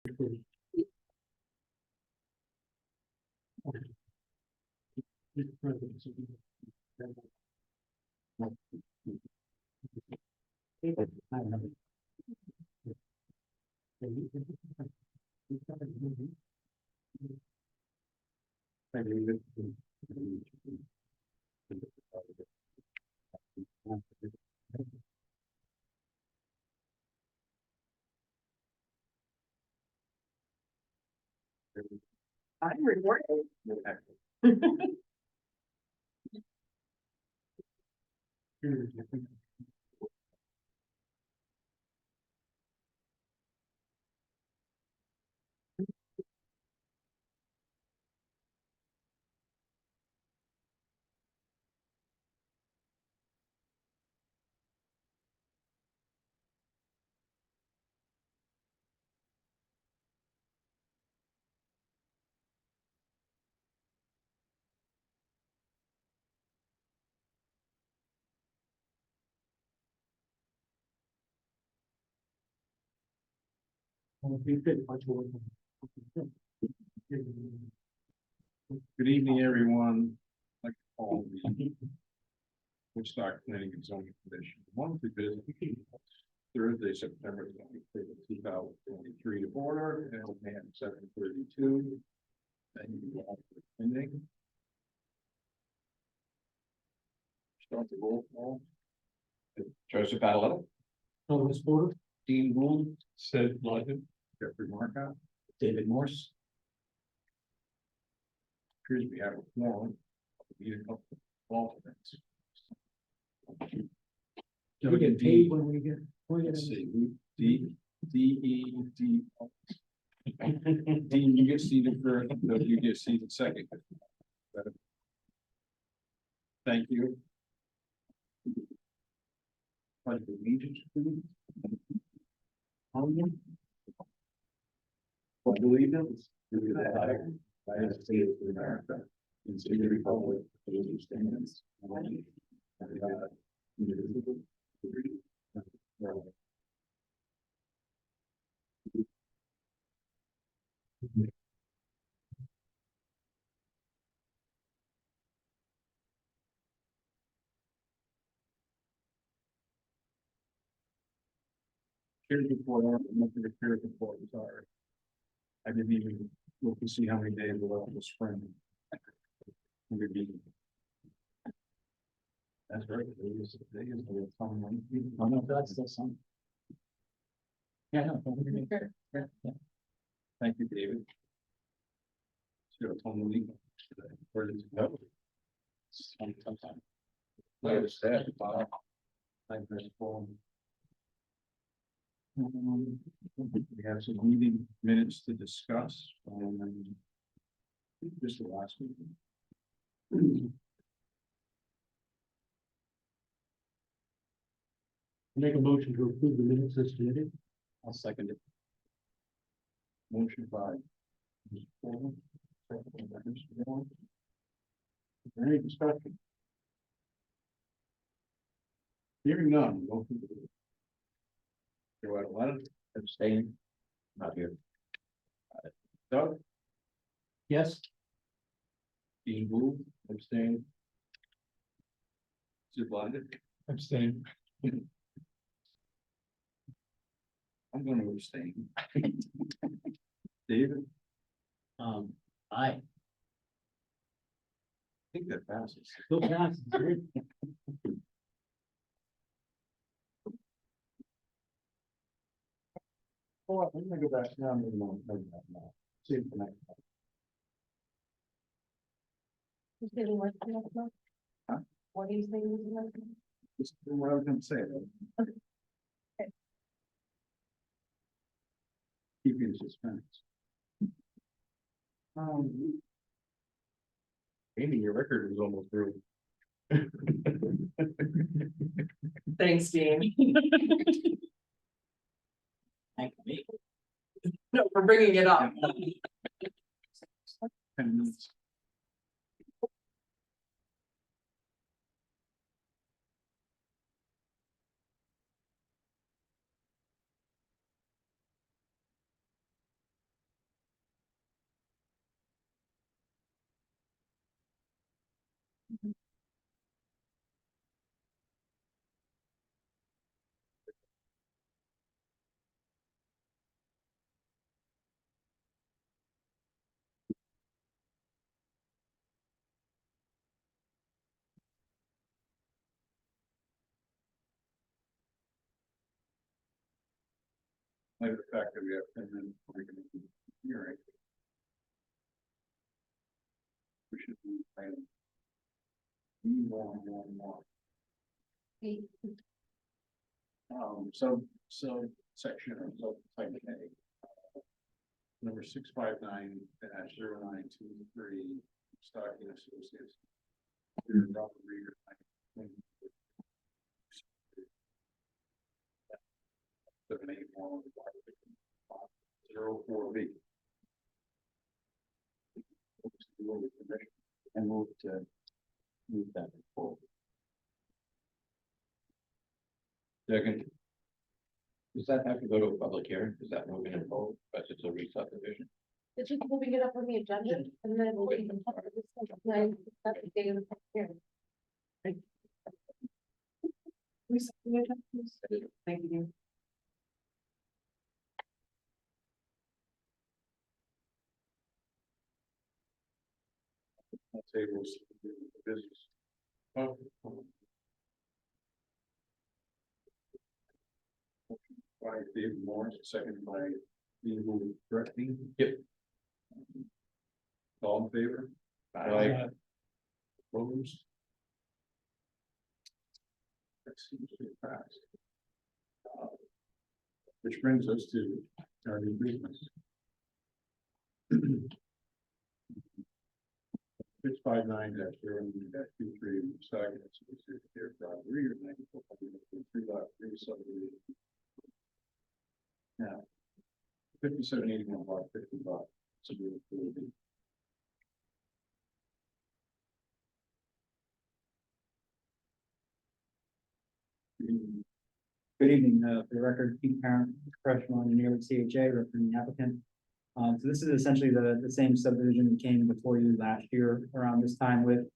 I'm recording. Good evening, everyone. I'd like to call the Woodstock Planning and Zoning Commission monthly business Thursday, September 2023 to order, and we have 7:32. Thank you all for attending. Start the roll call. Joseph Adeletta. Thomas Porter, Dean Gould. Sid Logan, Jeffrey Markout. David Morse. Appears we have a quorum. We need a couple of alternates. Do we get paid when we get? Let's see, D, Dean, you get seated first, so you get seated second. Thank you. Pledge of allegiance, please. Pledge allegiance to the flag of the United States of America and to the republic for which it stands, one nation, under God, indivisible, with liberty and justice for all. Here's before, nothing to hear before, sorry. I didn't even look to see how many days were left of the spring. That's right. Oh, no, that's still some. Yeah, no. Thank you, David. So, totally. Where did it go? Sometime. Later, staff, Bob. Thank you, Paul. We have some meeting minutes to discuss. Just the last meeting. Make a motion to approve the minutes as submitted. I'll second it. Motion by. Mr. Coleman, second by Mr. Moore. Is there any discussion? Hearing none, go through the. You're at 11, abstain, not here. Doug, Yes. Dean Gould, abstain. Sid Blinded, Abstain. I'm going to abstain. David, I. think that passes. Still passes. Oh, I'm gonna go back down and now. See you tonight. Huh? What do you think? Was Just what I was gonna say. Okay. Keep you in suspense. Amy, your record is almost through. Thanks, Dean. Thank me. No, for bringing it up. 10 minutes. Like the fact that we have 10 minutes, we're gonna be hearing. We should be planning. More. Section or type A. Number 659-0923, Stocking Associates. Dear Robert Reader, 781-04B. And move that forward. Second. Does that have to go to a public hearing? Is that moving it forward, but it's a re-subdivision? It's just moving it up on the agenda and then we'll even cover this. That's the day of the public hearing. Thank you. Tables business. Oh. By David Morris, second by Eagle Directing. Yep. All in favor? Aye. Opposed? That seems to be passed. Which brings us to our new business. 659-09-23, Stocking Associates, Deer Drive, Rear, 94, 3 subdivision. Now, 5781 lot 55. So we'll be. Good evening, for the record, Pete Parent, professional engineer with CHA, representing the applicant. So this is essentially the same subdivision that came before you last year around this time with,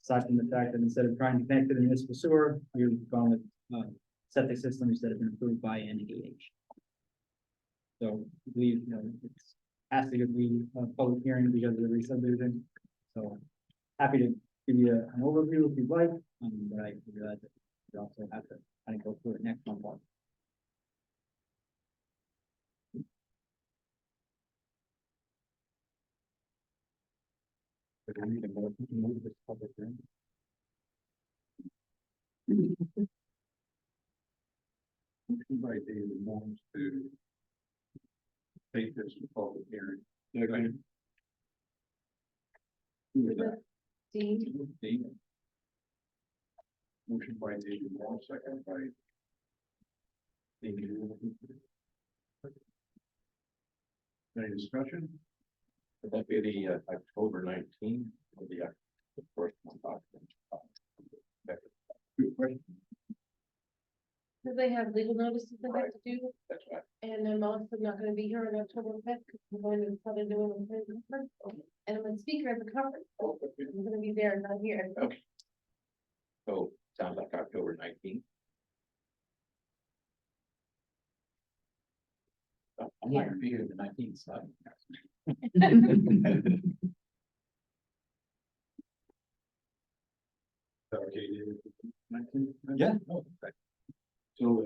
aside from the fact that instead of trying to connect to the municipal sewer, we've gone with septic systems that have been approved by NEH. So I believe, it's has to be a public hearing because of the re-subdivision. So happy to give you an overview if you'd like, but I realize that we also have to kind of go through it next month. But I need a motion to move this public hearing. Motion by David Morris to take this to public hearing. Second. Who is that? Dean, Dean. Motion by David Morris, second by David. Any discussion? Would that be the October 19th or the first one? Good question. do they have legal notices they have to do? That's right. And I'm also not gonna be here on October 5th, because I'm going to Southern New England conference, and I'm a speaker at the conference. So I'm gonna be there, not here. Okay. So sounds like October 19th. I'm not gonna be here the 19th, so. Okay, David. 19? Yeah. So,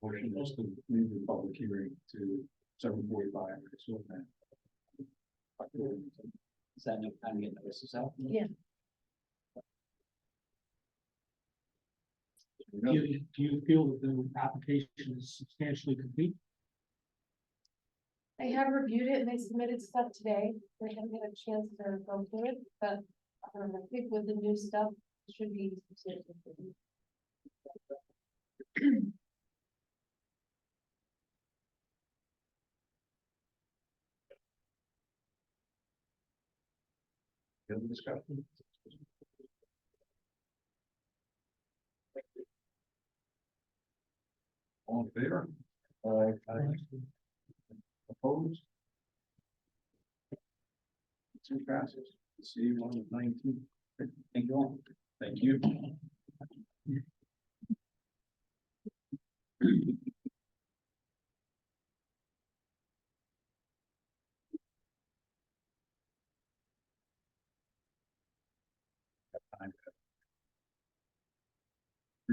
motion is to move the public hearing to 7:45. So then. Is that enough time to get notices out? Yeah. Do you feel that the application is substantially complete? I have reviewed it and they submitted stuff today. They haven't had a chance to go through it, but I think with the new stuff, it should be substantial. Any other discussion? All in favor? Opposed? Two passes. See you on the 19th. Thank you all. Thank you.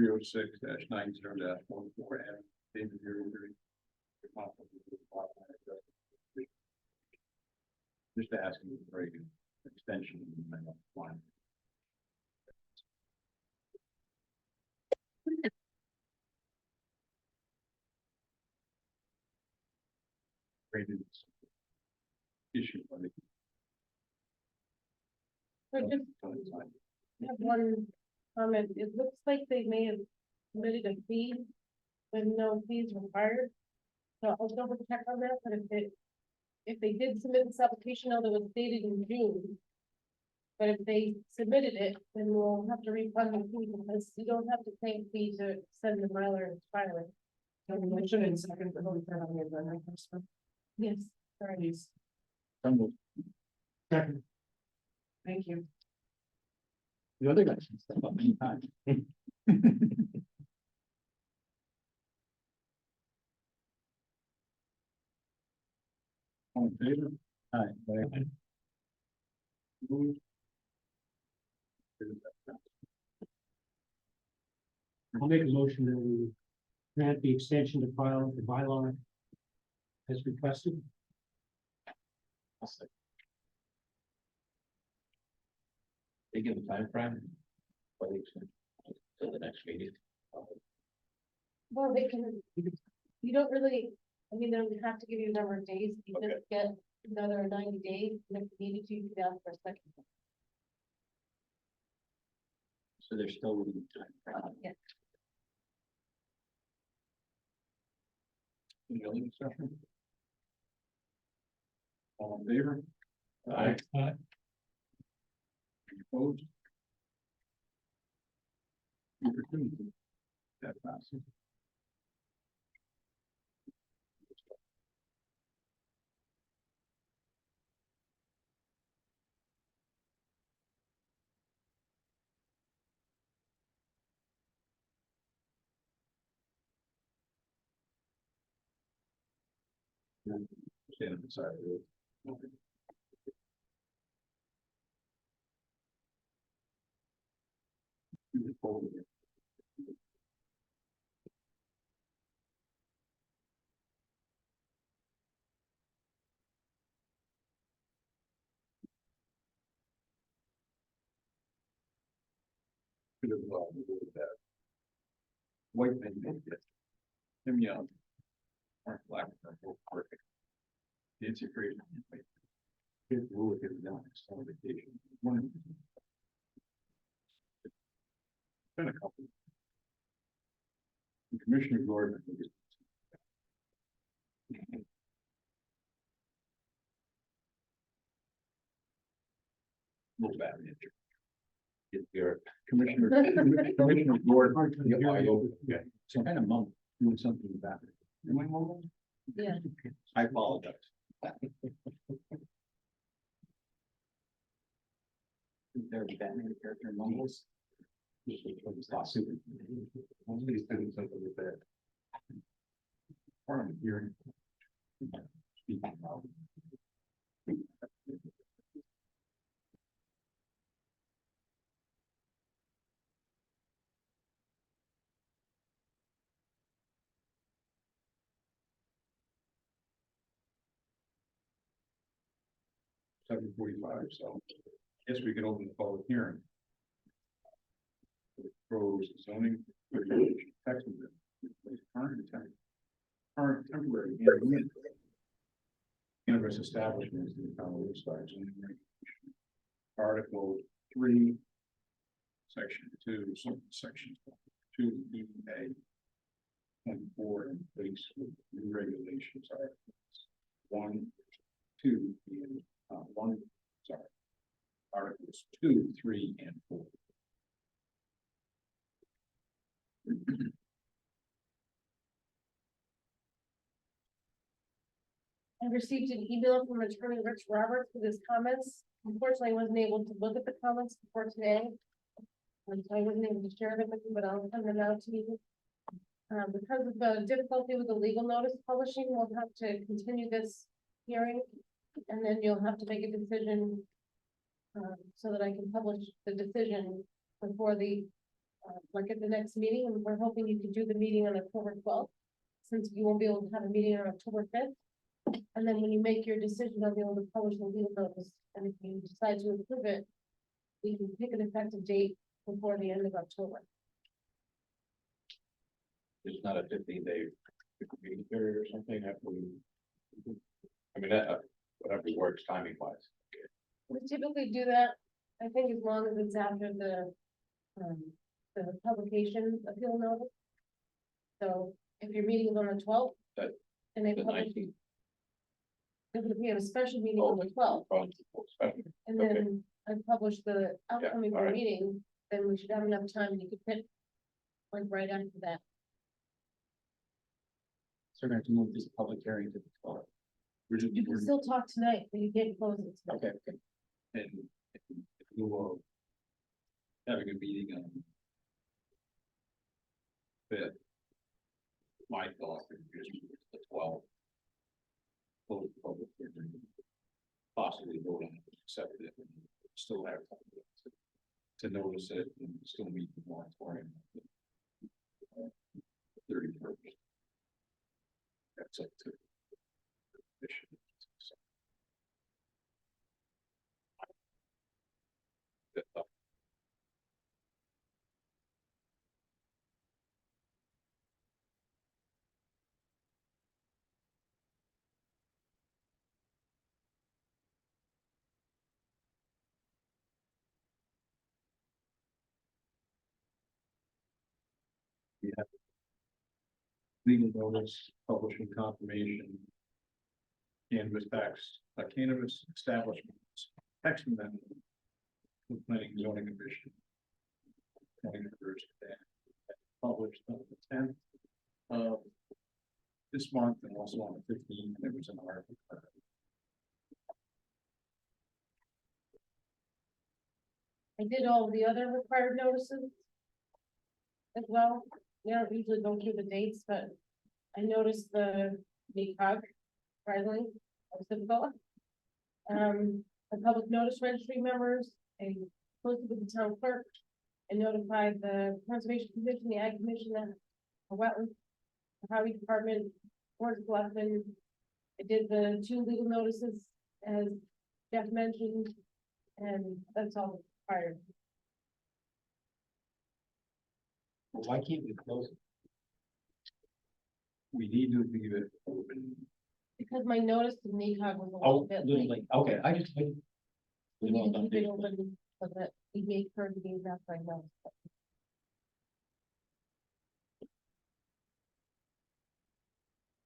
2306-90-14 and David Uri. Just asking for an extension in my line. Rated issue. I think. So just have one comment. It looks like they may have submitted a fee when no fees required. So I'll double check on that, but if they did submit this application, now that was dated in June. But if they submitted it, then we'll have to refund the fee because you don't have to pay a fee to send the miler and file it. So we mentioned in second, but only that on the agenda first. Yes, sorry. Please. Some of Second. Thank you. The other guys can step up anytime. All in favor? Aye. Moved. I'll make a motion that we grant the extension to file the bylaw as requested. They give a time frame. For the extension to the next meeting. Well, they can, you don't really, I mean, they don't have to give you a number of days, you Okay. just get another 90 days, and if you needed to, you could ask for a second. So there's still within time. Yeah. Any other discussion? All in favor? Aye. Any opposed? Opportunity. That passes. Stand beside it. Could have, that. White men did it. Him young. Aren't black, are both perfect. Nancy Fraser. His rule is down, it's on vacation. One. Been a couple. And Commissioner Gordon. Little bad. Your Commissioner Gordon. Yeah, some kind of monk doing something about it. Am I mobile? Yeah. I apologize. There a Batman character in Mumbles? Lawsuit. Somebody's doing something with that. Part of the hearing. Speaking about. 7:45, so I guess we can open the public hearing. Proposed zoning regulation text amendment, replace current temporary and cannabis establishments in the town of Woodstock zoning regulation. Article 3, Section 2, Section 2E(a) and 4 in place with new regulations are 1, 2, and 1, sorry, Articles 2, 3, and 4. I received an email from Attorney Rich Roberts with his comments. Unfortunately, I wasn't able to look at the comments before today. And so I wasn't able to share them with you, but I'll send them out to you. Because of the difficulty with the legal notice publishing, we'll have to continue this hearing. And then you'll have to make a decision so that I can publish the decision before the like at the next meeting, and we're hoping you can do the meeting on October 12th, since you won't be able to have a meeting on October 5th. And then when you make your decision, I'll be able to publish the legal notice, and if you decide to approve it, we can pick an effective date before the end of October. It's not a 15-day period or something after we. I mean, that, whatever works timing wise. We typically do that, I think, as long as it's after the publication appeal notice. So if your meeting is on the 12th. That- And they The publish, 19th. we have a special meeting on the 12th, and then I publish the upcoming all right. meeting, then we should have enough time, you could pick. Like right after that. So we're going to move this public hearing to the 12th. We're just, You can still talk tonight, but you can't close it tonight. Okay, okay. and we will having a meeting on fifth. My thought is the 12th. Close the public hearing. Possibly vote on it, accept it, and still have time to notice it and still meet the moratorium. 31st. That's up to. the commission. We have legal notice, publishing confirmation. Cannabis tax, cannabis establishments, text amendment. The planning and zoning commission. Published on the 10th of this month and also on the 15th, there was an article. I did all the other required notices. As well, we don't usually go through the dates, but I noticed the NECOG, surprisingly, I was difficult. The public notice registry members, I posted with the town clerk. I notified the conservation commission, the ag commission, the wetlands, the highway department, board of selectmen. I did the 2 legal notices, as Jeff mentioned, and that's all required. Why can't we close it? We need to leave it open. Because my notice to NECOG was a Oh, little bit late. literally, okay, I just. We need to keep it open so that we make sure to be that right now.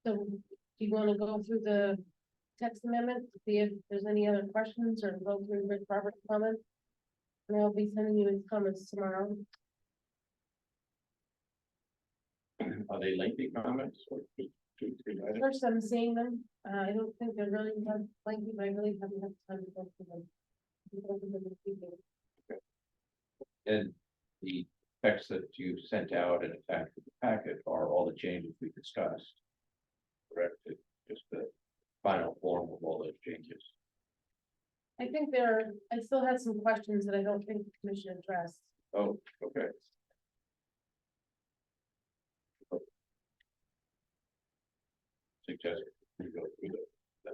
So do you want to go through the text amendment to see if there's any other questions or go through Rich Robert's comments? And I'll be sending you his comments tomorrow. Are they lengthy comments or 2, 3 items? First, I'm seeing them. I don't think they're really that lengthy, but I really haven't had time to go through them. I'll go through them this evening. And the text that you sent out and attached to the packet are all the changes we discussed. Correct, it's just the final form of all those changes. I think I still have some questions that I don't think the commission addressed. Oh, okay. Suggest we go through the.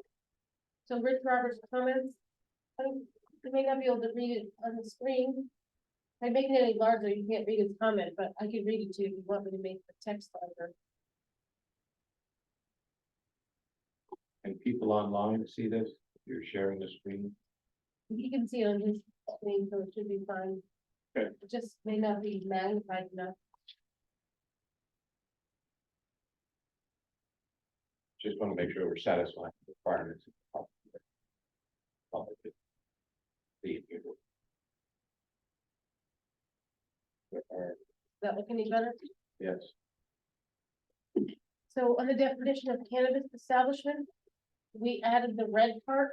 So Rich Roberts' comments, I may not be able to read it on the screen. If I make it any larger, you can't read his comment, but I can read it to you if you want me to make the text larger. And people online see this, you're sharing the screen. You can see it on his screen, so it should be fine. Okay. It just may not be magnified enough. Just want to make sure we're satisfying the requirements. Of the public. Is that look any better? Yes, So on the definition of cannabis establishment, we added the red part.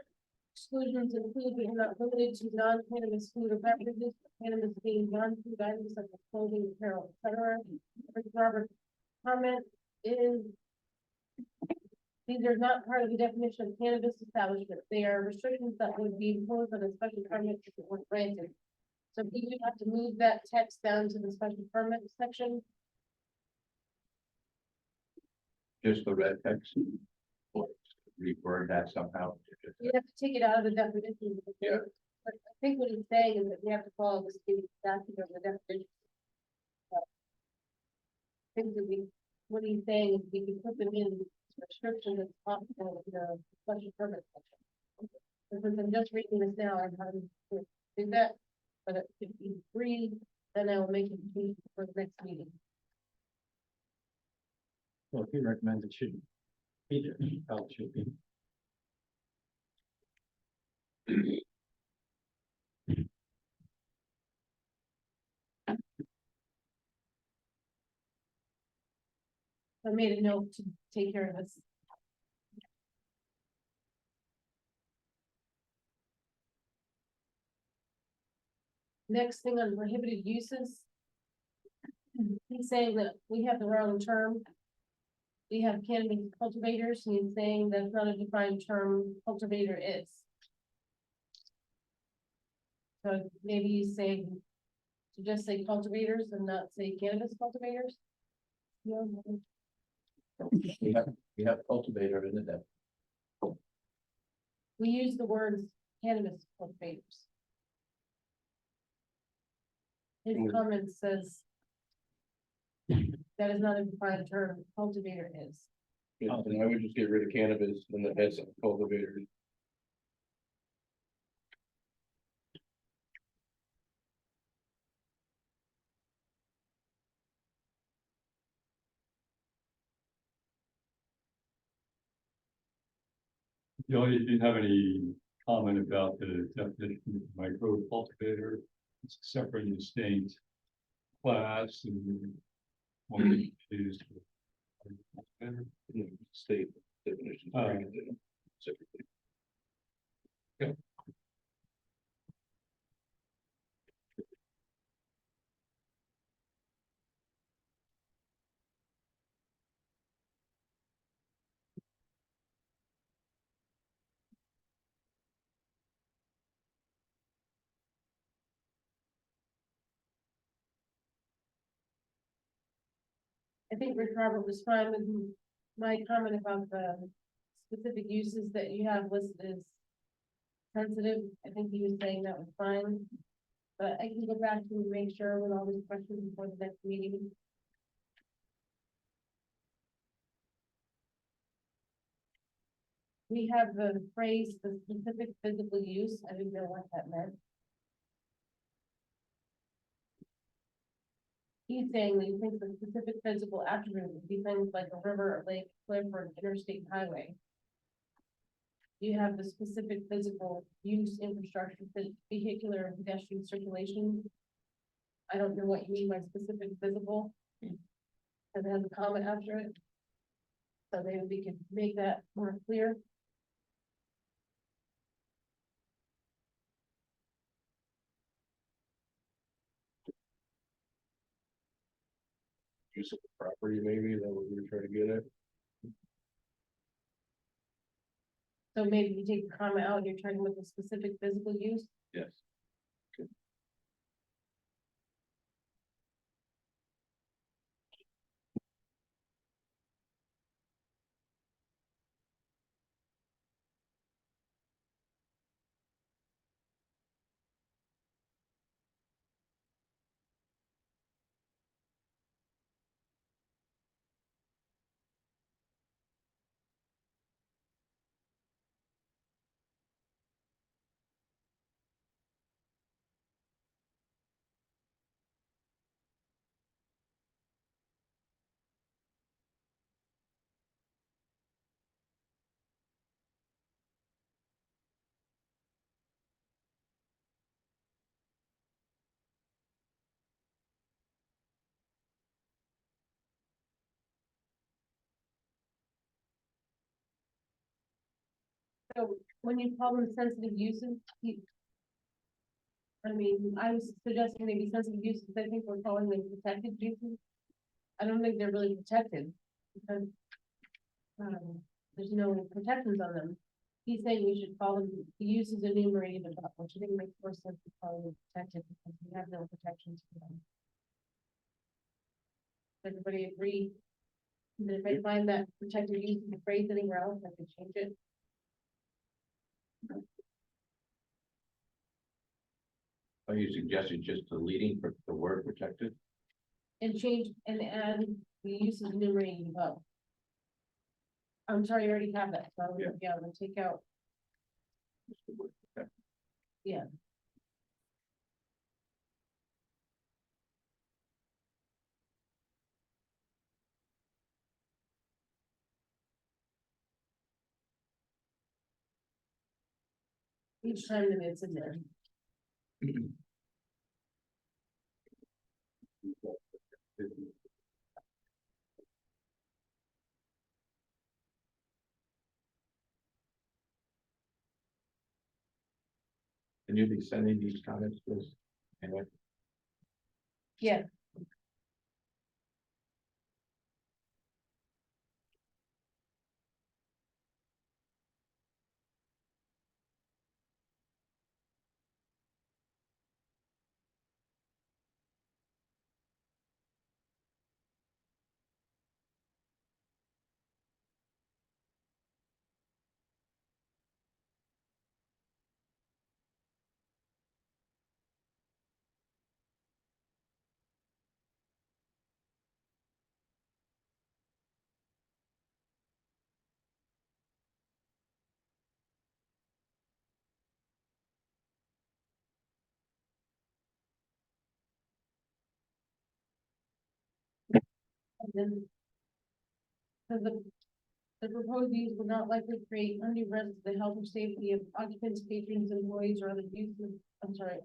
Exclusions include but are not limited to non-cannabis food or beverages, cannabis being non-food items such as clothing, apparel, etc. Robert's comment is these are not part of the definition of cannabis establishment. They are restrictions that would be imposed on a special permit if it were granted. So you would have to move that text down to the special permit section. Just the red text. Or reword that somehow. You have to take it out of the definition. Yeah. But I think what he's saying is that we have to follow the state statute of the definition. I think that what he's saying is we can put them in restriction that's possible in the special permit section. Because I'm just reading this now, I'm having to do that, but if you agree, then I will make it for the next meeting. Well, if he recommends it shouldn't be there, how it should be. I made a note to take care of this. Next thing on prohibited uses. He's saying that we have the wrong term. We have cannabis cultivators, and he's saying that's not a defined term, cultivator is. So maybe he's saying to just say cultivators and not say cannabis cultivators. Yeah. We have cultivator in it. We use the words cannabis cultivators. His comment says that is not a defined term, cultivator is. Yeah, and I would just get rid of cannabis and the heads of cultivators. You didn't have any comment about the definition of micro cultivator, it's a separate and distinct class and. One can choose to- State definitions. Oh. Separately. I think Rick Robert was fine with my comment about the specific uses that you have listed as sensitive. I think he was saying that was fine. But I can go back to make sure with all these questions before the next meeting. We have the phrase, the specific physical use. I didn't know what that meant. He's saying that he thinks the specific physical attribute would be things like a river, a lake, cliff, or an interstate highway. You have the specific physical use infrastructure, vehicular and pedestrian circulation. I don't know what you mean by specific physical. And then a comma after it. So maybe we can make that more clear. Use of the property, maybe, that what we were trying to get at. So maybe you take the comma out and you're talking about the specific physical use. Yes. So when you call them sensitive uses, I mean, I was suggesting maybe sensitive uses, I think we're calling them protected uses. I don't think they're really protected because there's no protections on them. He's saying we should call them, the use is enumerated above, which I think makes more sense to call them protected, because we have no protections for them. Does everybody agree? And if I find that protected use in the phrase anywhere else, I could change it. Are you suggesting just deleting the word protected? And change and add the uses enumerated above. I'm sorry, I already have that, so Yeah. yeah, I'm gonna take out, Just the word protected. yeah. Each time that it's in there. Can you be sending these comments to us? Anyway, Yeah. And then. Because the proposed use will not likely create undue risk to the health or safety of occupants, patrons, employees, or other users,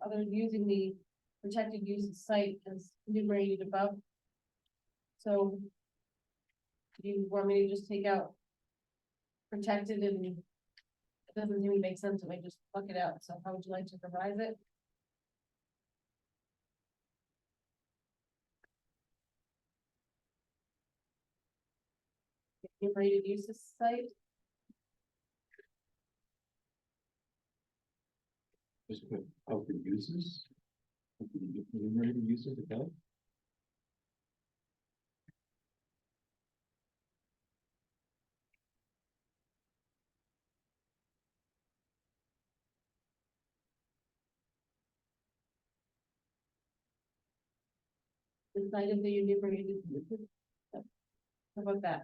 others using the protected use site as enumerated above. So. Do you want me to just take out protected, and it doesn't really make sense if I just pluck it out, so how would you like to revise it? Enumerated uses site, just put out the uses. Enumerated uses above. the site of the enumerated uses. How about that?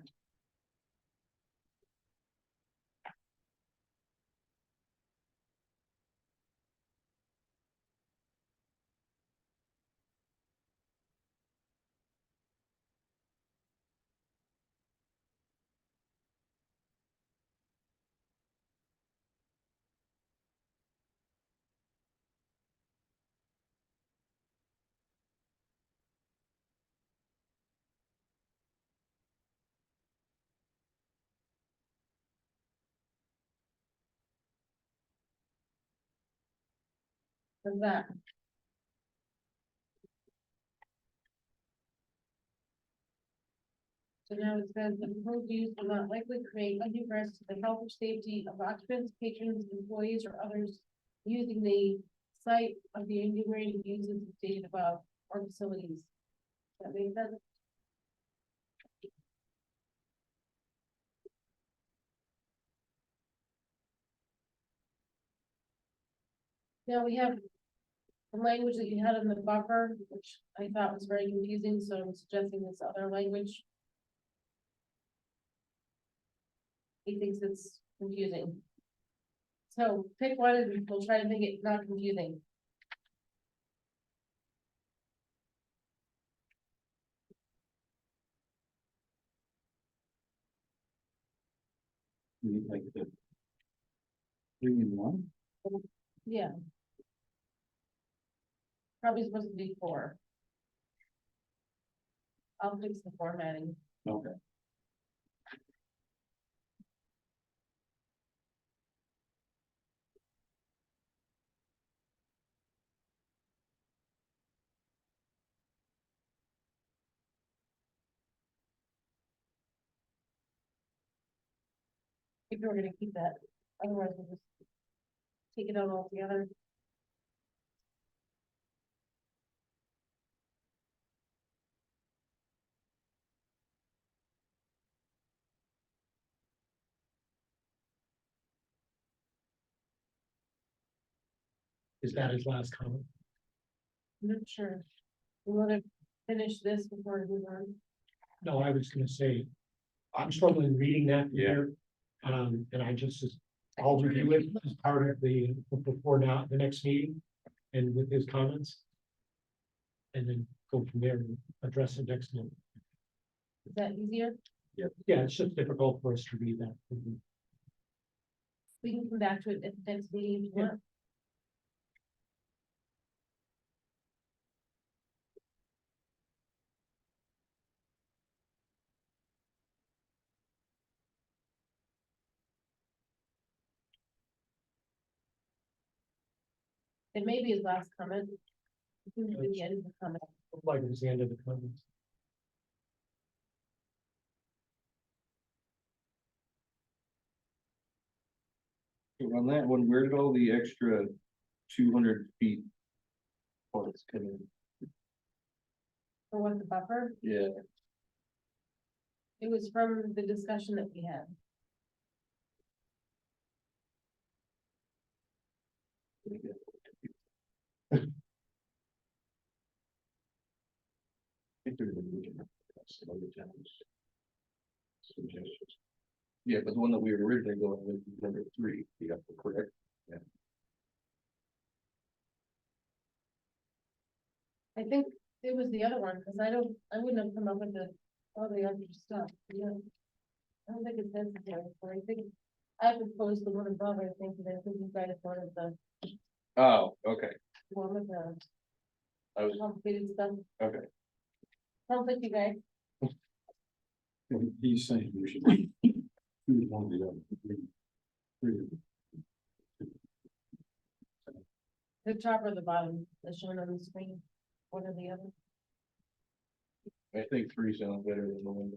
How's that? So now it says the proposed use will not likely create undue risk to the health or safety of occupants, patrons, employees, or others using the site of the enumerated uses stated above, or facilities. That makes sense? Now we have the language that you had in the buffer, which I thought was very confusing, so I'm suggesting this other language. He thinks it's confusing. So pick one and we'll try to make it not confusing. Like the 3-in-1. Yeah. Probably supposed to be 4. I'll fix the formatting. Okay. If we're gonna keep that Otherwise, we'll just take it out altogether. Is that his last comment? I'm not sure. We wanna finish this before we move on. No, I was gonna say, I'm struggling reading that Yeah. here. And I just, I'll review it as part of the, before now, the next meeting, and with his comments. And then go from there and address it next month. Is that easier? Yeah, it's just difficult for us to read that. We can come back to it at the next meeting if you want. It may be his last comment. We can do the end of the comment. Like it was the end of the comments. So on that one, where did all the extra 200 feet? Points come in? For what the buffer, Yeah. it was from the discussion that we had. Some other towns. Suggestions. Yeah, but the one that we were originally going with, was number 3, the upper correct. I think it was the other one, because I wouldn't have come up with all the other stuff, yeah. I don't think it's necessary, but I think I proposed the one above, I think, and I think you guys wanted the Oh, okay, one with the I was, complicated stuff. okay. Sounds like you guys, He's saying we should choose one of the other. Three. the top or the bottom, that's shown on the screen, one or the other. I think 3 sounds better than the one.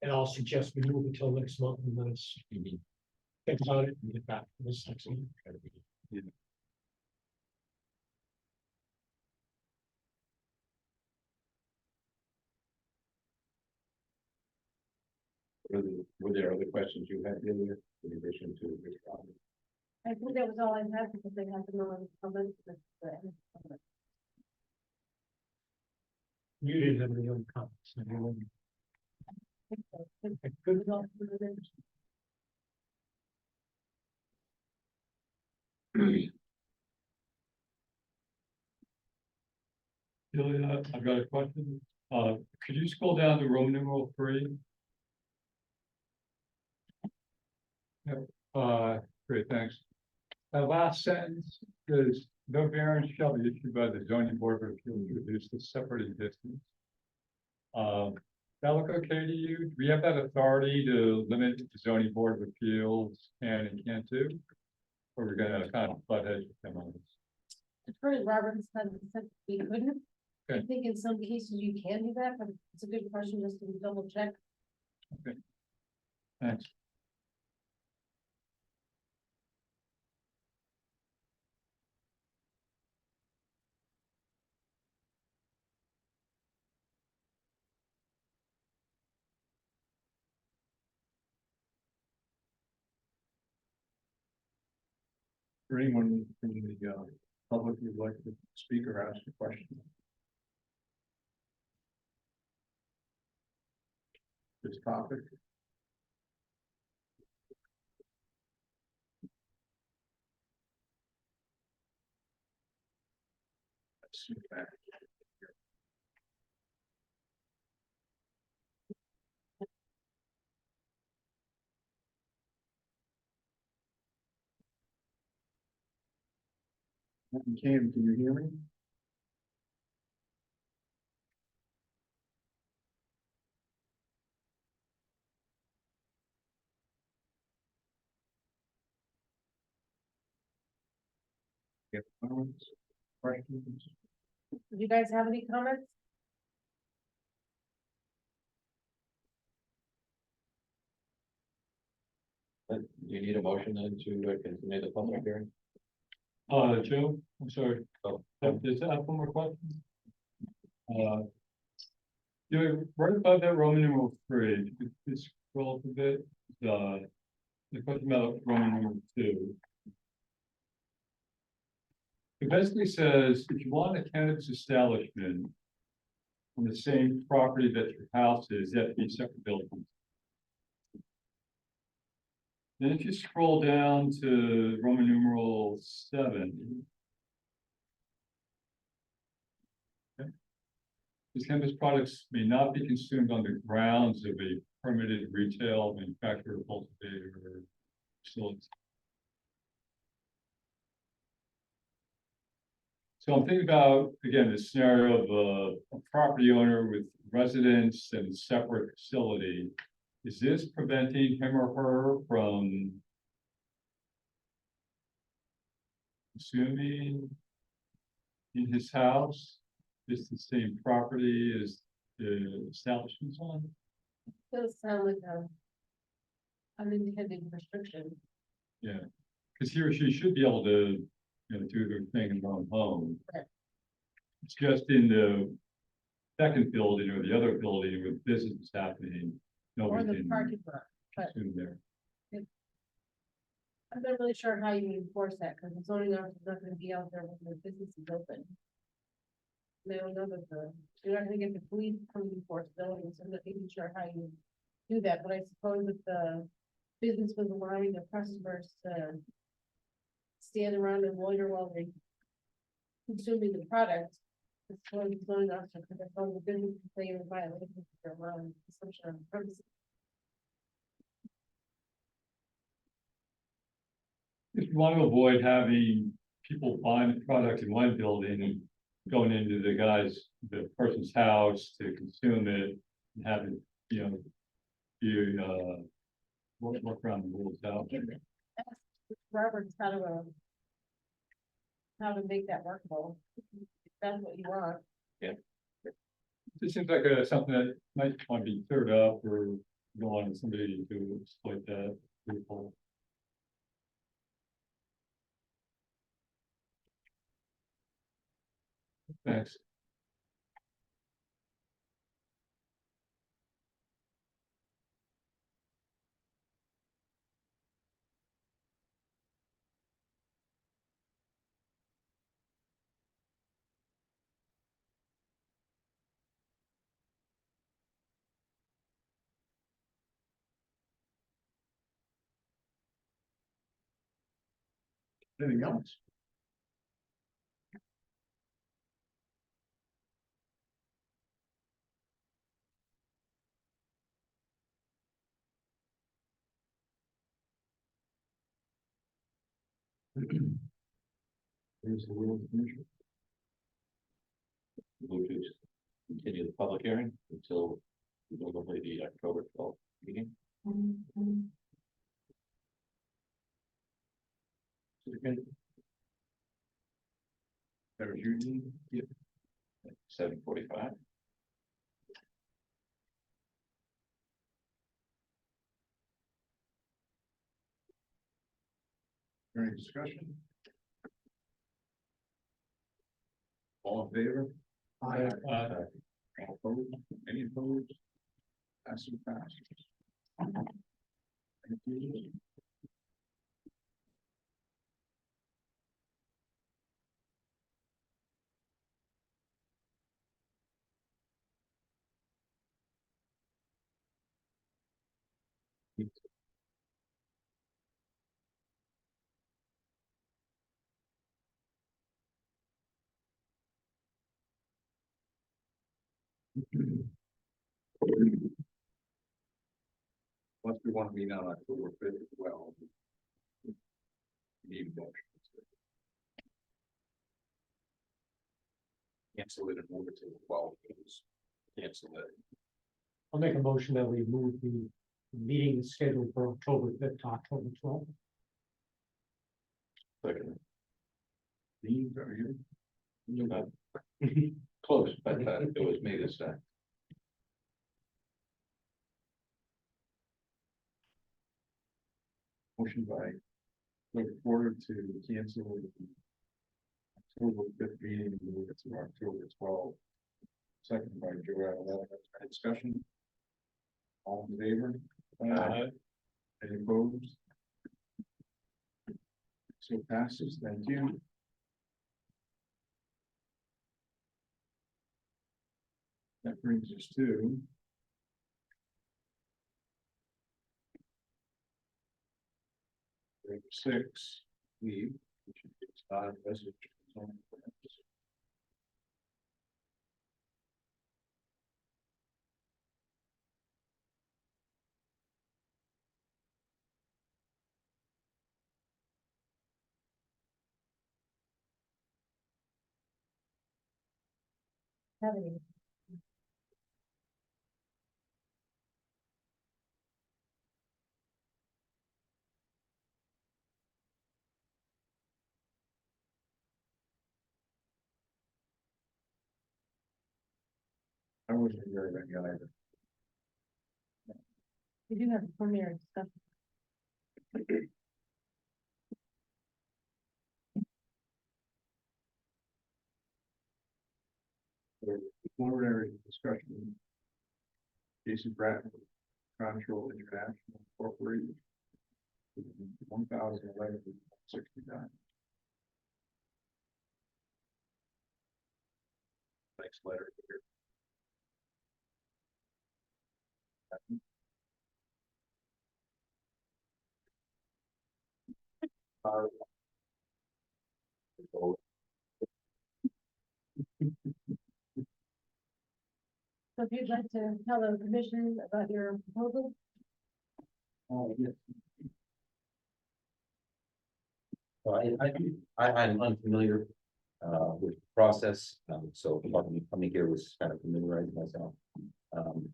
And I'll suggest we move it till next month and let us think about it and get back to this next meeting. Were there other questions you had in there in addition to this problem? I think that was all I had, because they had to know in the comments. You didn't have any other comments. I don't know. Okay, good. Julia, I've got a question. Could you scroll down to Roman numeral 3? Yep, great, thanks. That last sentence is no variance shall be issued by the zoning board of appeals to reduce the separating distance. That look okay to you? Do we have that authority to limit the zoning board of appeals can and can't do? Or we're gonna kind of butt heads with them on this? Attorney Roberts had said we couldn't. I Okay. think in some cases you can do that, but it's a good question just to double check. Thanks. For anyone from the public who'd like to speak or ask a question. This topic. Let's see back. Cam, can you hear me? Get comments, questions? Do you guys have any comments? Do you need a motion then to continue the public hearing? Joe, I'm sorry, does that have one more question? Right above that Roman numeral 3, if you could just scroll up a bit, the question about Roman numeral 2. It basically says, if you want a cannabis establishment on the same property that your house is, you have to be separate buildings. Then if you scroll down to Roman numeral 7. Okay. These cannabis products may not be consumed on the grounds of a permitted retail manufacturer, cultivator, or facility. So I'm thinking about, again, the scenario of a property owner with residence and separate facility. Is this preventing him or her from consuming in his house? Is the same property as the establishment's on? Does sound like unintended restriction. Yeah, because he or she should be able to, do their thing in their own home. Right. It's just in the second building or the other building with business happening, Or nobody the can parking lot, but consume there. I'm not really sure how you enforce that, because the zoning officer is not gonna be out there when the business is open. They don't know that you're not gonna get the police to come enforce zoning, so I'm not even sure how you do that, but I suppose if the business was allowing their customers to stand around and loiter while they consuming the product, it's going to zoning officer, because that's all the business can say in violation of their allowing consumption on the premises. If you want to avoid having people buying the product in one building and going into the person's house to consume it and have it, work around the rules out. Ask Roberts how to make that workable, if that's what you want. It seems like something that might want to be cleared up or don't want somebody to exploit that. Loophole. Thanks. Anything else? Here's the will of the commission. Move to continue the public hearing until presumably the October 12th meeting. That was you, Dean? Yep. 7:45. Any discussion? All in favor? Aye. All opposed? Any opposed? Pass and pass. Thank you. Once we want to meet on October 5th as well. Need motions. Cancel it and move it to the 12th. Cancel it. I'll make a motion that we move the meeting scheduled for October 5th to October 12th. Second. Dean, are you? Close, but it was me this time. Motion by clerk Porter to cancel the October 5th meeting and move it to October 12th. Second by Joel. Discussion. All in favor? Any opposed? So passes, thank you. That brings us to. Number 6, leave, which is not residential zoning ordinance. Having. I wasn't aware of any either. We do have a preliminary discussion. For the preliminary discussion. Jason Bratton, Control International Incorporated. 1,011.69. Next letter here. So if you'd like to tell the commission about your proposal, Yes. So I'm unfamiliar with the process, so part of me coming here was kind of familiarizing myself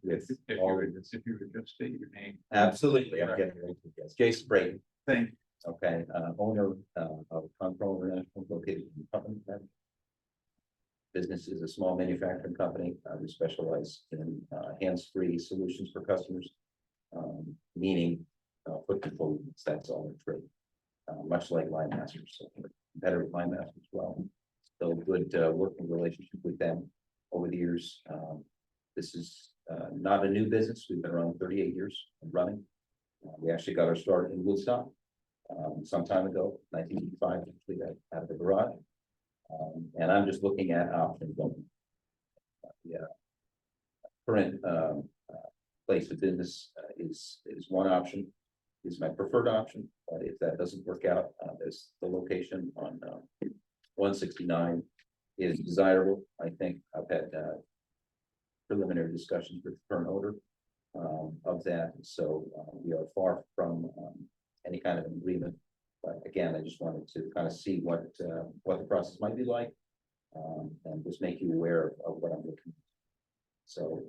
with all of this. If you would just state your name. Absolutely, I'm getting ready to guess. Jason Brayton, Thank you. okay, owner of Control International located in Putnam. Business is a small manufacturing company. We specialize in hands-free solutions for customers, meaning foot control units. That's all in trade. Much like Line Masters, so better with Line Masters as well. So good working relationship with them over the years. This is not a new business. We've been around 38 years and running. We actually got our start in Woodstock some time ago, 1985, actually out of the garage. And I'm just looking at options. Current place of business is one option, is my preferred option. But if that doesn't work out, there's the location on 169 is desirable. I think I've had preliminary discussions with the current owner of that. So we are far from any kind of agreement. But again, I just wanted to kind of see what the process might be like, and just make you aware of what I'm looking at. So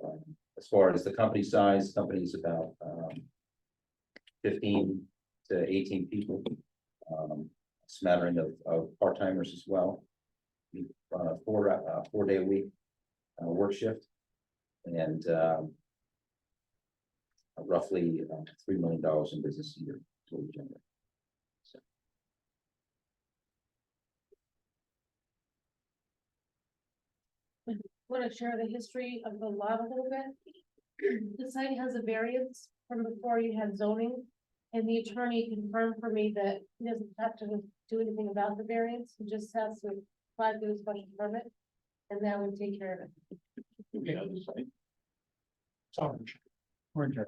as far as the company size, company is about 15 to 18 people, smattering of part-timers as well. We run a 4-day a week work shift, and roughly $3 million in business a year is what we generate. want to share the history of the lot a little bit. The site has a variance from before you had zoning, and the attorney confirmed for me that he doesn't have to do anything about the variance, he just has to apply for a special permit, and that would take care of it. Okay. Sorry.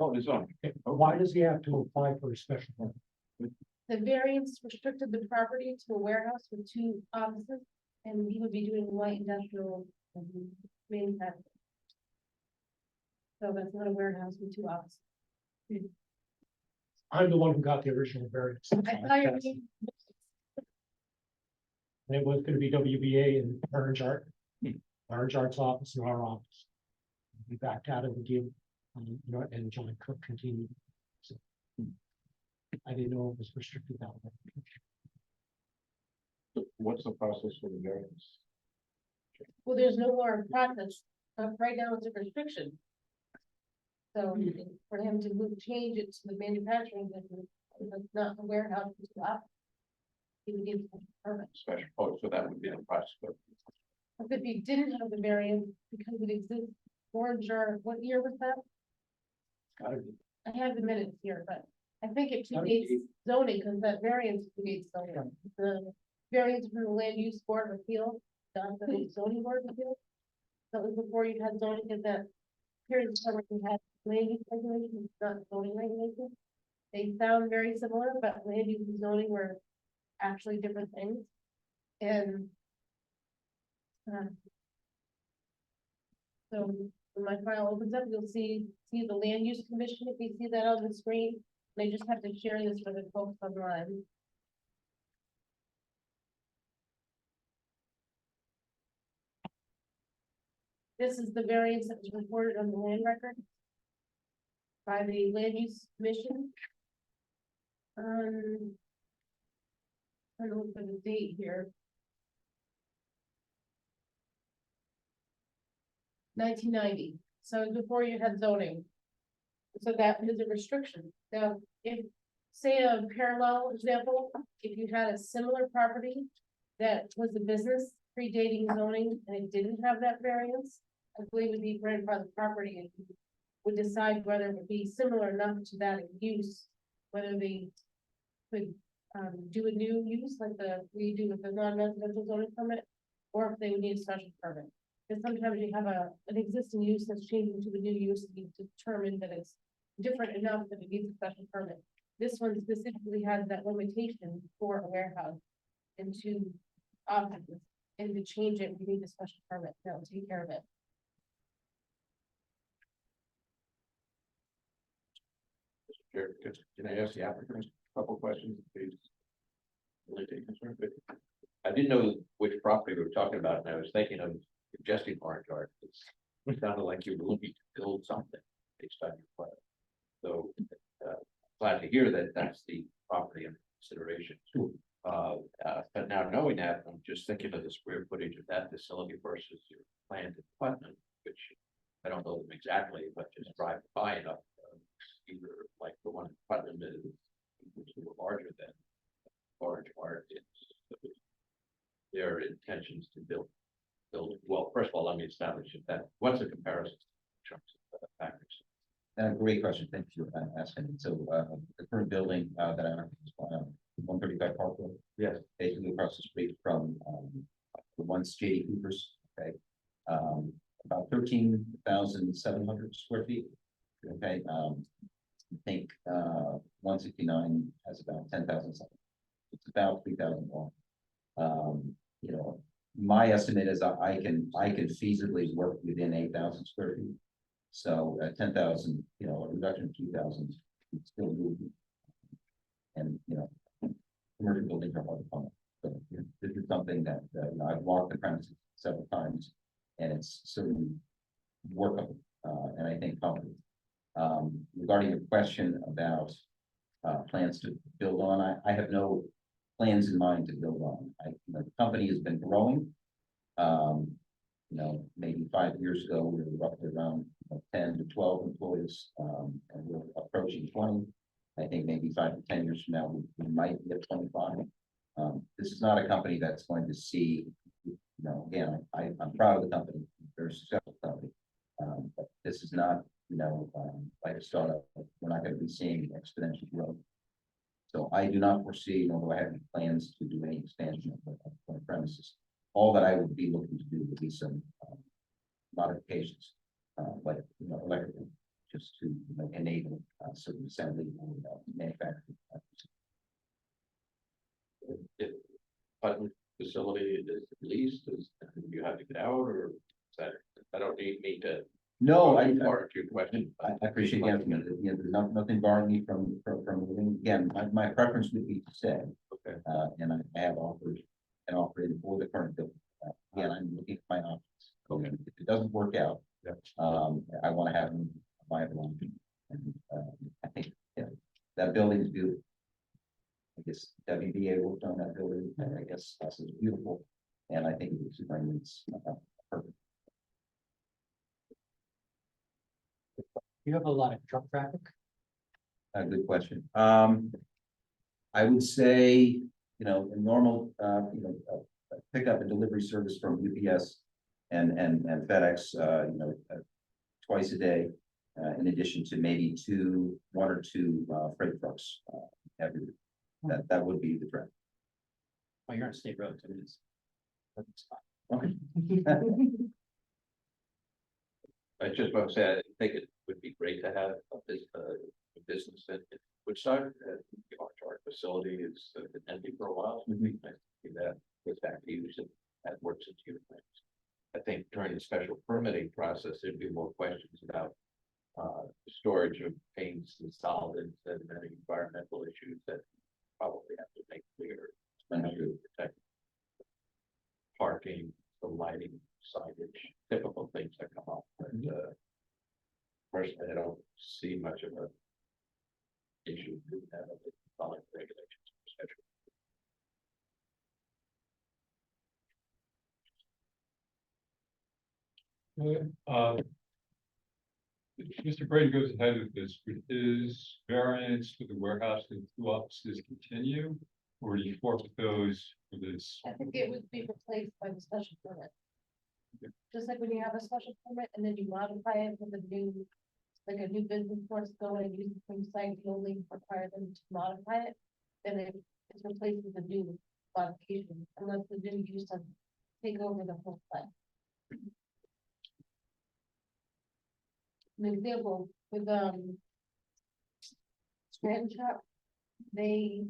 Oh, it's on. Okay, but why does he have to apply for a special permit? The variance restricted the property to a warehouse with 2 offices, and he would be doing light industrial manufacturing. So that's not a warehouse with 2 offices. I'm the one who got the original variance. I And it was gonna be WBA and Orange Art, Orange Art's office and our office. We backed out of the deal, and John Cook continued. So I didn't know it was restricted that way. What's the process for the variance? Well, there's no more process, right now it's a restriction. So for him to move, change it to the manufacturing business, that's not the warehouse, it's up. He would need a permit. Special, oh, so that would be the process. But if he didn't have the variance, because it exists, orange or what year was that? I have the minutes here, but I think it predates zoning, because that variance predates zoning. The variance from the land use board of appeal, not the zoning board of appeal. That was before you had zoning, because that period of time when you had land use regulations, not zoning regulations. They sound very similar, but land use and zoning were actually different things. And so when my file opens up, you'll see the land use commission, if you see that on the screen. And I just have to share this for the folks online. This is the variance that was reported on the land record by the land use commission. I don't look for the date here. 1990, so before you had zoning. So that is a restriction. Now, if, say a parallel example, if you had a similar property that was a business predating zoning and it didn't have that variance, I believe would be grandfathered property and you would decide whether it would be similar enough to that use, whether they could do a new use like we do with the non-residential zoning permit, or if they would need a special permit. Because sometimes you have an existing use that's changing to the new use, and you determine that it's different enough that it needs a special permit. This one specifically has that limitation for a warehouse and to offices, and to change it, you need a special permit, that will take care of it. Mr. Chair, can I ask the applicant a couple questions, please? Really take concern, but I didn't know which property we were talking about, and I was thinking of suggesting orange art. It sounded like you were looking to build something based on your plan. So glad to hear that that's the property under consideration. But now knowing that, I'm just thinking of the square footage of that facility versus your plant in Putnam, which I don't know them exactly, but just drive by enough. Either like the one in Putnam is, which is larger than orange art. It's their intentions to build. Well, first of all, let me establish that. What's the comparison in terms of factors? Great question. Thank you for asking. So, the current building, that I own is 135 Park Road. Yes. Basically across the street from, the once J.D. Cooper's, okay? About 13,700 square feet. Okay, I think, 169 has about 10,000 something. It's about 3,000 long. You know, my estimate is I can feasibly work within 8,000 square feet. So at 10,000, you know, a reduction of 2,000 is still moving. And, you know, commercial buildings are hard to find. So this is something that, you know, I've walked the premises several times and it's certainly workable, and I think comfortable. Regarding your question about, plans to build on, I have no plans in mind to build on. You know, the company has been growing. You know, maybe 5 years ago, we were roughly around 10 to 12 employees, and we're approaching 20. I think maybe 5 to 10 years from now, we might be at 25. This is not a company that's going to see, you know, again, I'm proud of the company, very successful company. But this is not, you know, like a startup. We're not going to be seeing exponential growth. So I do not foresee, nor do I have any plans to do any expansion of the premises. All that I would be looking to do would be some modifications, like, you know, electrical, just to, you know, enable certain assembly and manufacturing. If Putnam facility is leased, do you have to get out, or is that, I don't need me to. No, Part of your question. I appreciate the answer. You know, there's nothing barring me from moving. Again, my preference would be to stay. Okay. And I have offered an offer in for the current building. Again, I'm looking at my options. Okay. If it doesn't work out, Yeah. I want to have a viable option. And I think, yeah, that building is beautiful. guess WBA worked on that building, and I guess this is beautiful. And I think it's perfect. You have a lot of truck traffic. Good question. I would say, a normal, pickup and delivery service from UPS and FedEx, twice a day, in addition to maybe one or two freight trucks every week. That would be the trend. Oh, you're on state road, so it is. Okay. I just want to say, I think it would be great to have a business in Woodstock. Our facility is been empty for a while. So it'd be nice to see that with back to use and that works into your things. I think during the special permitting process, there'd be more questions about storage of paints and solvents and many environmental issues that probably have to make clear. Especially protect parking, the lighting, signage, typical things that come up. But personally, I don't see much of a issue with that of the following regulations, especially. Mr. Brady goes ahead with this, would his variance for the warehouse and 2 offices continue? Or do you forfeit those for this? I think it would be replaced by the special permit. Just like when you have a special permit and then you modify it with a new, like a new business force going and use the same site, you only require them to modify it. Then it's replaced with a new modification, unless the new use doesn't take over the whole site. An example with Scranton Shop, they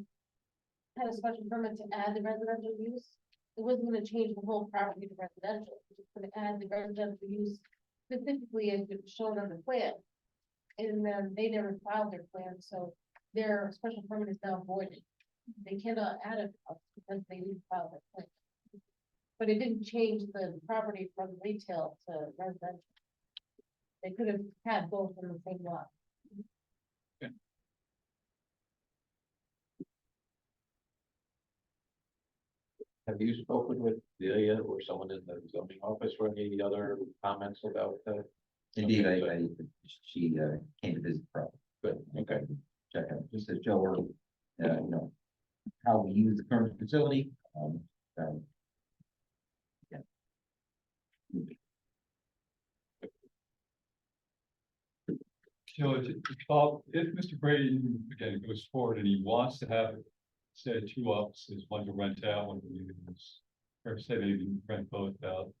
had a special permit to add the residential use. It wasn't gonna change the whole property to residential, it was just gonna add the residential use specifically as it was shown on the plan. And then they never filed their plan, so their special permit is now voided. They cannot add a house because they didn't file their plan. But it didn't change the property from retail to residential. They could have had both in the same lot. Have you spoken with Delia or someone in the zoning office for any other comments about that? Indeed, Okay, she came to visit the property. Good, okay. Check out, just to show her, how we use the current facility. Yeah. So if Mr. Brady, again, goes forward and he wants to have, say, 2 offices, one to rent out, one to use, or say maybe rent both out,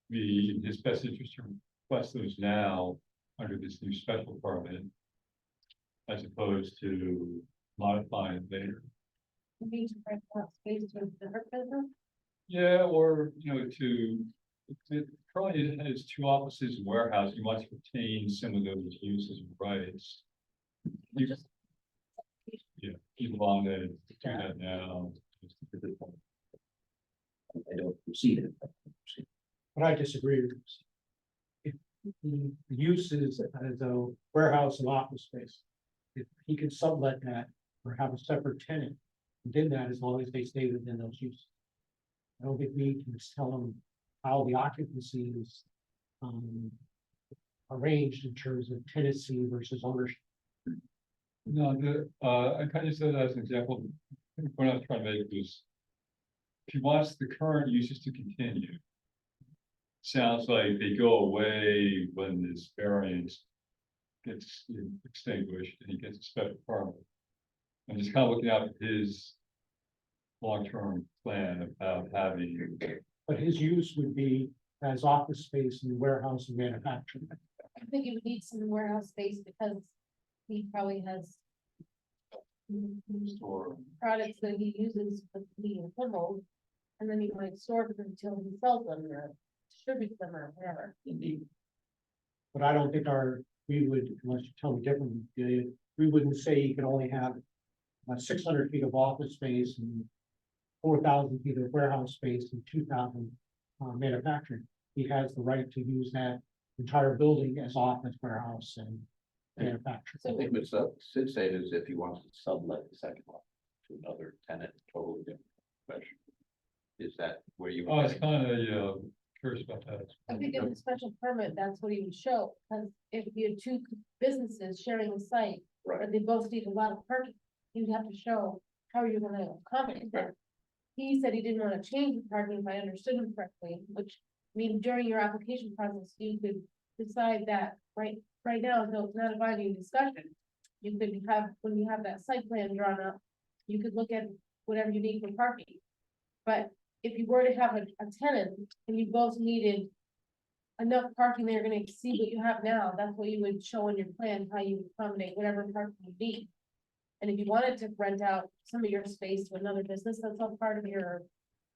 be in his best interest to request those now under this new special permit, as opposed to modifying later. You need to rent out space to a different business. Yeah, or, currently it has 2 offices and warehouse, he wants to retain some of those uses and rights. Yeah, you want to do that now. I don't perceive it. But I disagree with this. If the use is as a warehouse and office space, if he could sublet that or have a separate tenant within that, as long as they stay within those uses. I don't think we can tell them how the occupancy is arranged in terms of tenancy versus ownership. No, I kind of said that as an example, the point I was trying to make was, if he wants the current uses to continue, sounds like they go away when this variance gets extinguished and he gets a special permit. I'm just kind of looking out at his long-term plan about having. But his use would be as office space and warehouse and manufacturing. I think you would need some warehouse space because he probably has Store. products that he uses for the foothold, and then he might store them until he sells them or distributes them or whatever. Indeed. But I don't think we would, unless you tell me differently, we wouldn't say you can only have 600 feet of office space and 4,000 feet of warehouse space and 2,000 manufacturing. He has the right to use that entire building as office, warehouse, and manufacturing. I think what Sid said is if he wants to sublet the second one. to another tenant, totally different question. Is that where you? Oh, it's kind of, yeah, curious about that. I think in the special permit, that's what he would show, because if you had two businesses sharing the site, Right. but they both need a lot of parking, you'd have to show how you're gonna accommodate that. He said he didn't wanna change the parking, if I understood him correctly, which, I mean, during your application process, you could decide that, right now, though it's not a binding discussion. You could have, when you have that site plan drawn up, you could look at whatever you need for parking. But if you were to have a tenant and you both needed enough parking, they're gonna exceed what you have now, that's what you would show in your plan, how you accommodate whatever parking you need. And if you wanted to rent out some of your space to another business, that's all part of your,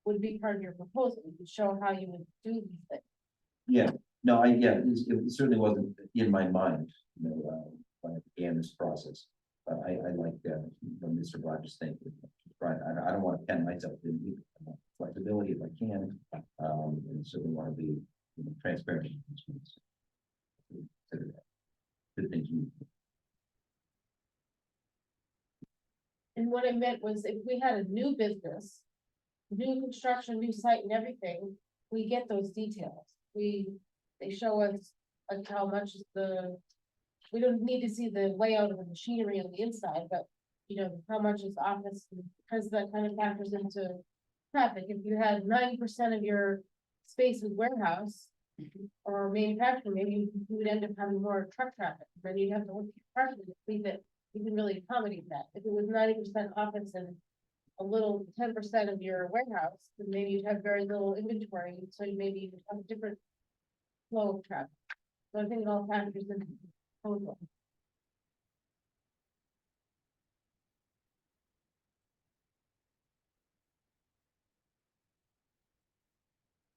would be part of your proposal, you could show how you would do these things. Yeah, no, it certainly wasn't in my mind, you know, when I began this process. But I like, when Mr. Rogers thinks, right, I don't want to pen myself in either. I want flexibility if I can, and certainly want to be, you know, transparent. Consider that. Good things. And what I meant was if we had a new business, new construction, new site and everything, we get those details. They show us like how much is we don't need to see the layout of the machinery on the inside, but you know, how much is office, because that kind of factors into traffic. If you had 90% of your space with warehouse or manufacturing, maybe you would end up having more truck traffic, then you'd have to look at parking to see that you can really accommodate that. If it was 90% office and a little 10% of your warehouse, then maybe you'd have very little inventory, so maybe you'd have a different flow of traffic. So I think it all factors in total.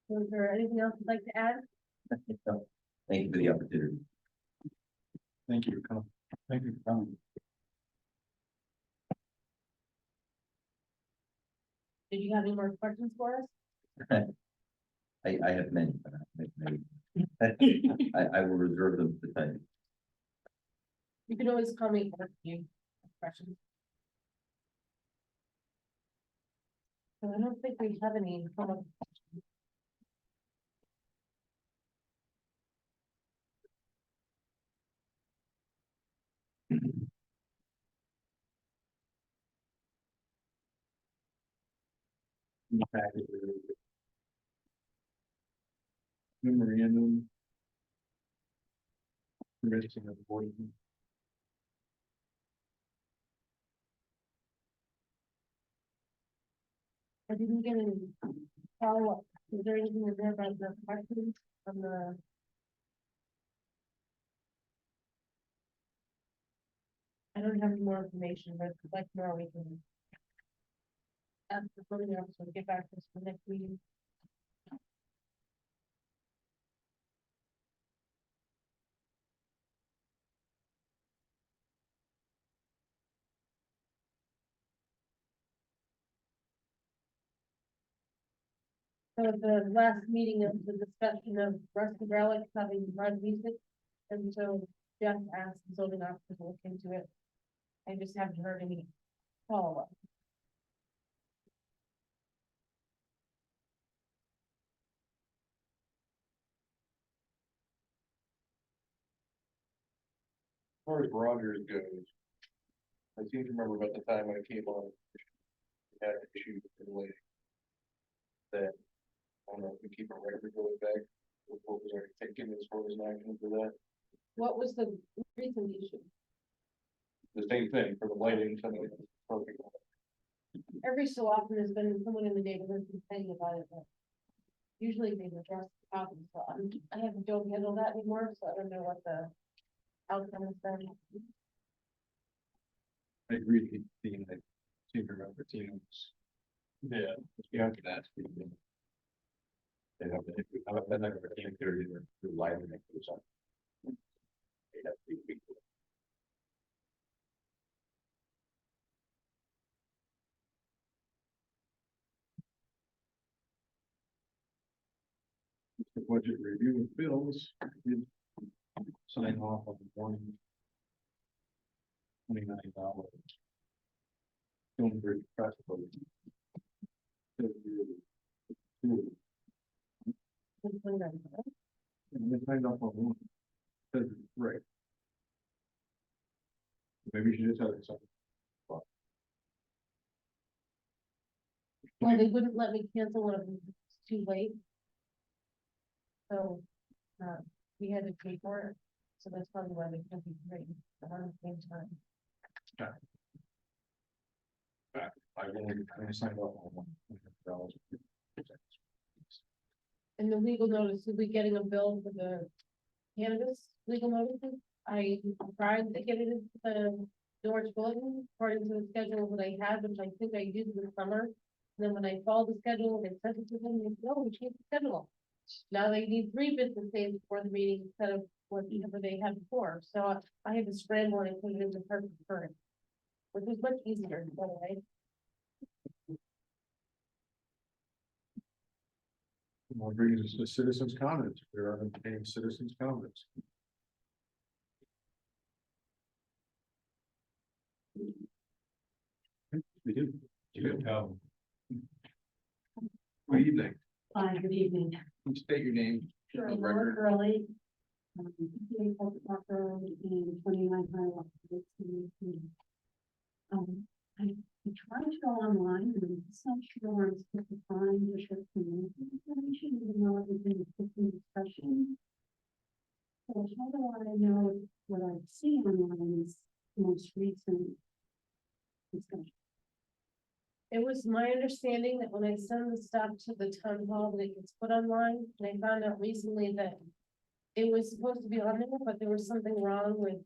So is there anything else you'd like to add? Thank you for the opportunity. Thank you. Thank you for coming. Did you have any more questions for us? I have many, but I will reserve them for the time. You can always call me if you have questions. So I don't think we have any. Memorandum. Permitting of the board. I didn't get any follow-up. Is there anything in there about the questions from the? I don't have any more information, but if you'd like more, we can. Ask the voting officer to get back to us for next meeting. So the last meeting of the discussion of Rusty Relics having run music, and so Jeff asked the zoning officer to look into it. I just haven't heard any follow-up. As far as Rogers goes, I seem to remember about the time I came on, we had an issue with the lady. That, I don't know if we keep a record going back, what was already taken as far as an action for that, What was the recent issue? the same thing for the lighting, something like perfect. Every so often there's been someone in the neighborhood complaining about it, but usually they address the problem, so don't handle that anymore, so I don't know what the outcome has been. I agree with Dean, I seem to remember Tina's. Yeah, after that. They have, I never came through either, through lighting or something. They have to be. The budget review of bills, we sign off on the $29. Stonebridge Festival. And they signed up on one. Says it's right. Maybe she just had it something. Well, they wouldn't let me cancel when it was too late. So, we had to pay for it, so that's probably why they couldn't be great around the same time. I signed up on one. And the legal notice, will be getting a bill for the cannabis legal notices. I tried to get it into the George Bulletin according to the schedule that I had, which I think I did in the summer. And then when I followed the schedule, they sent it to them, they said, oh, we changed the schedule. Now they need 3 business days before the meeting instead of whatever they had before. So I had to scramble and put it in the perfect current, which was much easier, by the way. Well, brings us to citizens' comments. There are any citizens' comments. We do. You have Good evening. Hi, good evening. Please state your name. Sure, for the Laura record. Curley. PA Public Park Road and 29 Highway. I tried to go online and I'm just not sure where I'm supposed to find the short term information, even though it was in the system discussion. So how do I know if what I see online is the most recent discussion? It was my understanding that when I send the stuff to the town hall, that it gets put online, and I found out recently that it was supposed to be on there, but there was something wrong with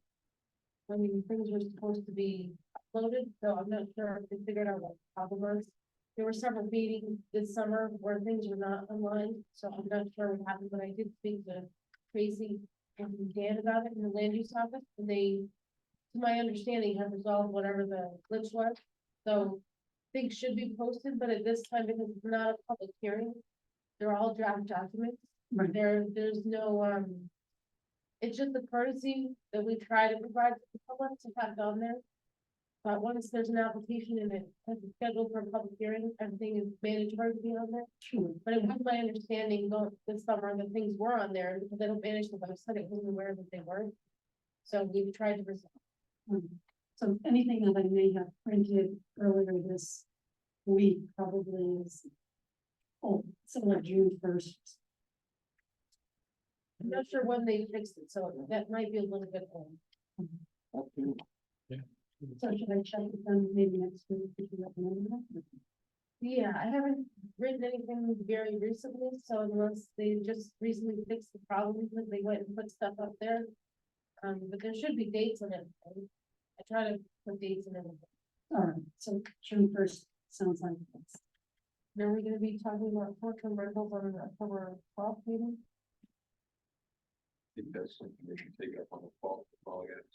when things were supposed to be uploaded, so I'm not sure if they figured out what the problem was. There were several meetings this summer where things were not online, so I'm not sure what happened, but I did speak to Tracy and Dan about it in the land use office, and they, to my understanding, have resolved whatever the glitch was. So things should be posted, but at this time, because it's not a public hearing, they're all draft documents. Right. There's no, it's just a courtesy that we try to provide to the public to have it on there. But once there's an application and it has a schedule for a public hearing, everything is mandatory to be on there. Sure. But it was my understanding going this summer that things were on there, and because I don't manage the website, I wasn't aware that they were. So we've tried to resolve. So anything that I may have printed earlier this week probably is, oh, so like June 1st. I'm not sure when they fixed it, so that might be a little bit old. So should I check with them maybe next week? If you recommend that? Yeah, I haven't written anything very recently, so unless they just recently fixed the problem, because they went and put stuff up there. But there should be dates on it. I try to put dates in everything. All right, so June 1st sounds like that's. Now we're gonna be talking about short-term rentals on the October 12th meeting. I think that's something we should take up on the fall, yes.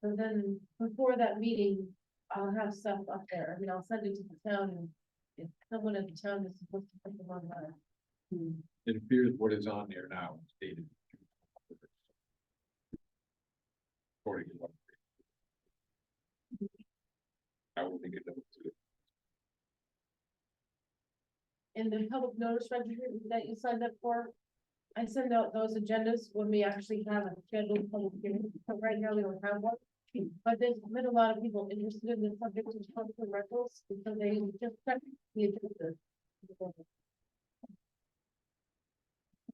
So then, before that meeting, I'll have stuff up there. I mean, I'll send it to the town, and if someone at the town is supposed to put them online. It appears what is on there now is dated. According to what. I will think it up to. In the public notice registry that you signed up for, I send out those agendas when we actually have a scheduled public hearing. So right now we don't have one. But there's been a lot of people interested in the subject of short-term rentals, because they just checked the agenda.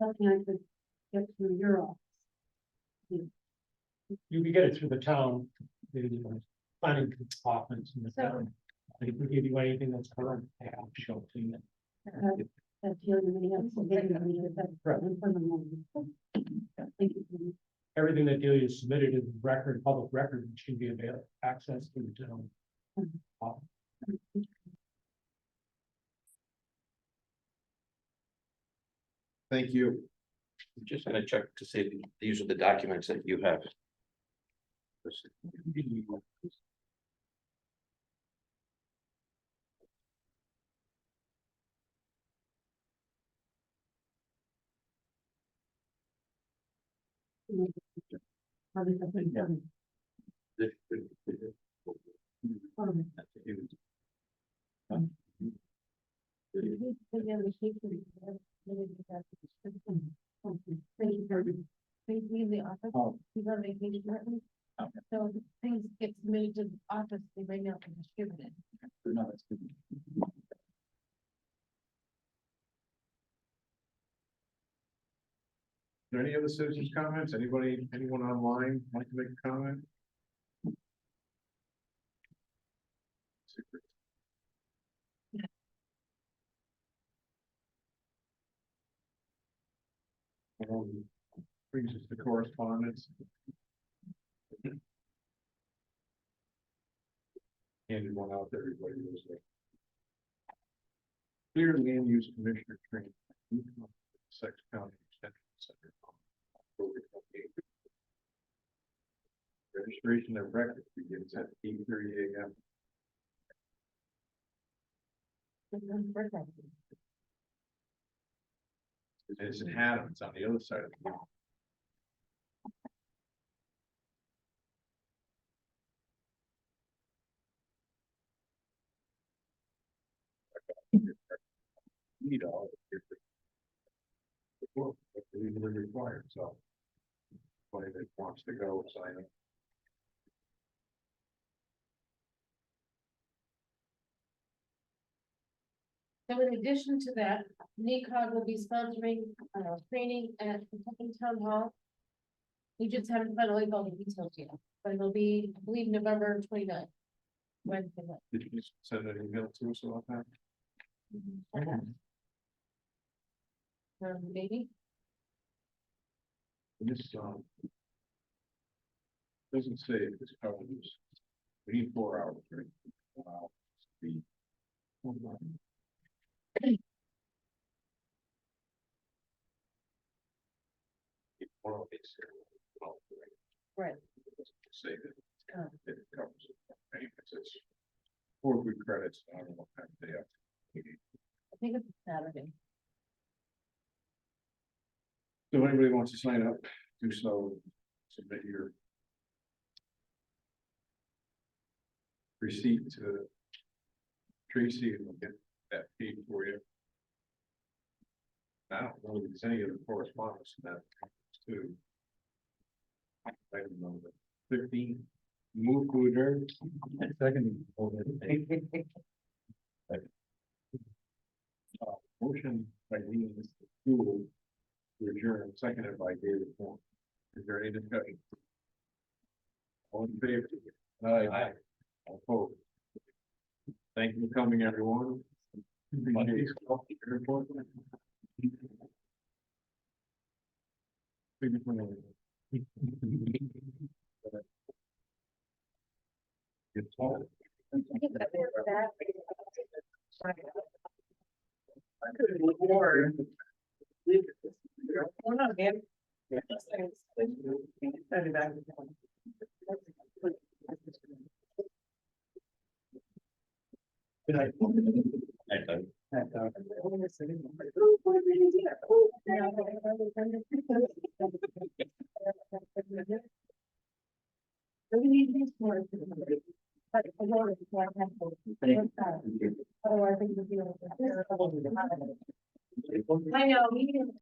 Something I could get through your office. You can get it through the town, the planning departments in the town. And if we give you anything that's current, they have to show it to you. That Delia may have some data on it, that's Right. in front of them. Thank you. Everything that Delia submitted is record, public record, which can be available, access to the town. Thank you. Just gonna check to see if these are the documents that you have. Probably have been done. This- Um, Thank you very much. Things leave the office, Oh. he's on vacation currently. Okay. So things get submitted to the office, they right now can distribute it. No, that's good. Are there any other citizens' comments? Anybody, anyone online like to make a comment? Secret. Brings us to correspondence. Handed one out to everybody who was there. Clear land use commissioner training. Sex County Extension Center. October 28th. Registration of breakfast begins at 8:30 a.m. It's in Haddam, it's on the other side of the town. Need all of it. Well, that's legally required, so. Anybody that wants to go sign up. So in addition to that, NACOG will be sponsoring, training at Kentucky Town Hall. We just haven't finalized all the details yet, but it'll be, I believe, November 29th. Wednesday night. Did you send an email to us about that? Maybe, This, doesn't say if this covers, we need 4 hours, right? Wow. The- It's one of these here. right, Say that Oh. it covers it. Anyway, it's 4 good credits, I don't know what kind they have. I think it's Saturday. So if anybody wants to sign up, do so, submit your receipt to Tracy and we'll get that paid for you. I don't know if there's any other correspondence in that too. I don't know, but 15, move to adjourn. Second. Motion by Dean School to adjourn, seconded by David Horn. Is there any discussion? All in favor? Aye. All opposed? Thank you for coming, everyone. Appreciate your report. It's all. I know, we can.